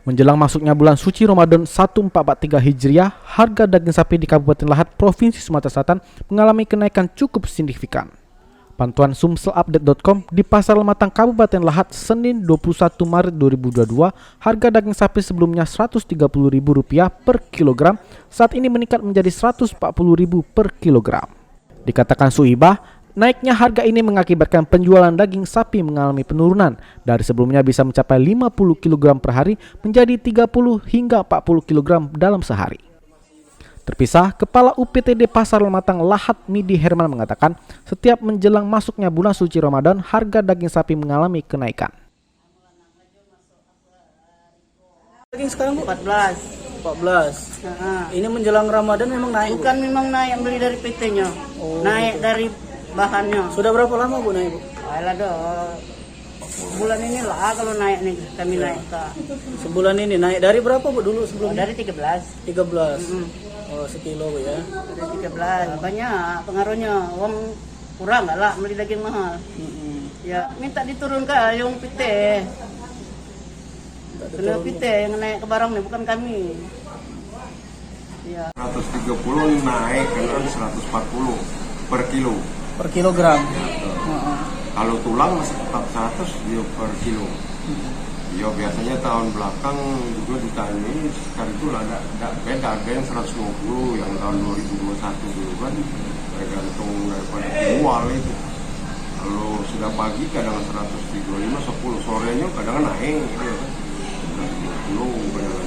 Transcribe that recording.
Menjelang masuknya bulan suci Ramadan 1443 Hijriah, harga daging sapi di Kabupaten Lahat, Provinsi Sumatera Selatan mengalami kenaikan cukup signifikan. Pantauan sumselupdate.com di Pasar Lematang Kabupaten Lahat Senin 21 Maret 2022, harga daging sapi sebelumnya Rp130.000 per kilogram, saat ini meningkat menjadi Rp140.000 per kilogram. Dikatakan Suibah, naiknya harga ini mengakibatkan penjualan daging sapi mengalami penurunan dari sebelumnya bisa mencapai 50 kg per hari menjadi 30 hingga 40 kg dalam sehari. Terpisah, Kepala UPTD Pasar Lematang Lahat Midi Herman mengatakan, setiap menjelang masuknya bulan suci Ramadan, harga daging sapi mengalami kenaikan. Daging sekarang Bu? 14. 14. Ini menjelang Ramadan memang naik Bu? Bukan memang naik beli dari PT-nya. Oh. Naik dari bahannya. Sudah berapa lama Bu naik Bu? Alah bulan ini lah kalau naik nih kami naik Kak. Sebulan ini naik dari berapa Bu dulu sebelumnya? Dari 13. 13. Oh, sekilo Bu ya. Dari 13. Banyak pengaruhnya. Uang kurang enggak lah beli daging mahal. Ya, minta diturunkan yang PT. Kena PT yang naik ke barang nih, bukan kami. Ya. 130 naik kan 140 per kilo. Per kilogram. Kalau tulang masih tetap 100 ya per kilo. Ya biasanya tahun belakang juga ditanya sekarang itu ada beda, ada yang 150 yang tahun 2021 dulu kan tergantung daripada jual itu. Kalau sudah pagi kadang 135, 10 sorenya kadang naik gitu kan. 130 kadang.